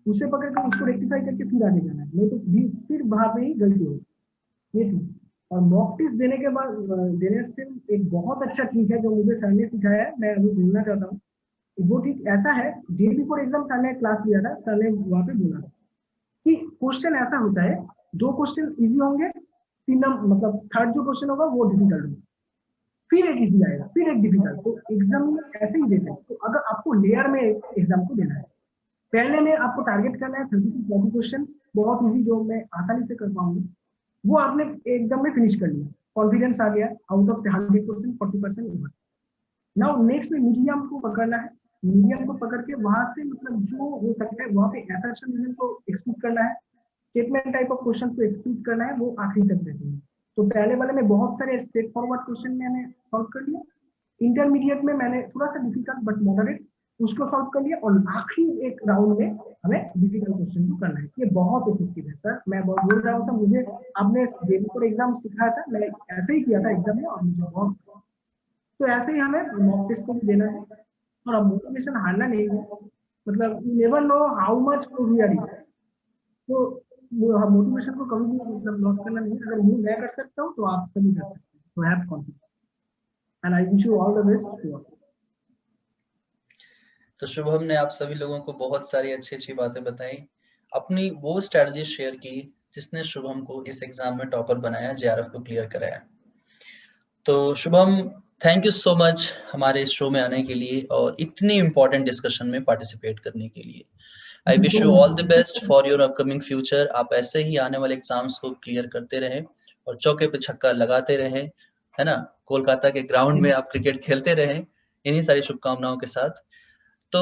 उसे पकड़ कर उसको रेक्टिफाई करके फिर आगे जाना है, नहीं तो फिर वहां पे ही गलती होगी। ये थी। और मॉक टेस्ट देने के बाद देने से एक बहुत अच्छा ट्रिक है जो मुझे सर ने सिखाया है, मैं अभी बोलना चाहता हूँ। वो ठीक ऐसा है, डे बिफोर एग्जाम सर ने क्लास लिया था, सर ने वहां पे बोला था कि क्वेश्चन ऐसा होता है, दो क्वेश्चन इजी होंगे, तीन मतलब थर्ड जो क्वेश्चन होगा वो डिफिकल्ट होगा, फिर एक इजी आएगा, फिर एक डिफिकल्ट। तो एग्जाम में ऐसे ही देते हैं। तो अगर आपको लेयर में एग्जाम को देना है, पहले में आपको टारगेट करना है 30 to 40 क्वेश्चन, बहुत इजी जो मैं आसानी से कर पाऊंगी, वो आपने एकदम में फिनिश कर लिया, कॉन्फिडेंस आ गया। Out of 100% 40% over. Now next में मीडियम को पकड़ना है। मीडियम को पकड़ के वहां से मतलब जो हो सकता है वहां पे असर्शन रीजन को एक्सक्लूड करना है, स्टेटमेंट टाइप ऑफ क्वेश्चन को एक्सक्लूड करना है, वो आखिरी तक रहते हैं। तो पहले वाले में बहुत सारे स्ट्रेट फॉरवर्ड क्वेश्चन मैंने सॉल्व कर लिया। इंटरमीडिएट में मैंने थोड़ा सा डिफिकल्ट बट मॉडरेट, उसको सॉल्व कर लिया और आखिरी एक राउंड में हमें डिफिकल्ट क्वेश्चन को करना है। ये बहुत इफेक्टिव है सर, मैं बोल रहा हूँ, मुझे आपने डेली एग्जाम सिखाया था, मैं ऐसे ही किया था एग्जाम में और मुझे बहुत, तो ऐसे ही हमें मॉक टेस्ट को भी देना है। और मोटिवेशन हारना नहीं है, मतलब you never know how much we are in, तो मोटिवेशन को कभी भी मतलब लॉस करना नहीं है। अगर मैं कर सकता हूँ तो आप सभी कर सकते हैं, तो have confidence and I wish you all the best. तो शुभम ने आप सभी लोगों को बहुत सारी अच्छी बातें बताई, अपनी वो स्ट्रेटजी शेयर की जिसने शुभम को इस एग्जाम में टॉपर बनाया, जेआरएफ को क्लियर कराया। तो Shubham, thank you so much हमारे इस शो में आने के लिए और इतनी इंपॉर्टेंट डिस्कशन में पार्टिसिपेट करने के लिए। I wish you all the best for your upcoming future. आप ऐसे ही आने वाले एग्जाम्स को क्लियर करते रहे और चौके पे छक्का लगाते रहे, है ना, कोलकाता के ग्राउंड में आप क्रिकेट खेलते रहे। इन्हीं सारी शुभकामनाओं के साथ तो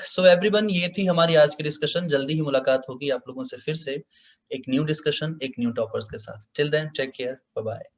सो एवरीवन, ये थी हमारी आज की डिस्कशन। जल्दी ही मुलाकात होगी आप लोगों से फिर से एक न्यू डिस्कशन, एक न्यू टॉपर्स के साथ। Till then take care, bye bye.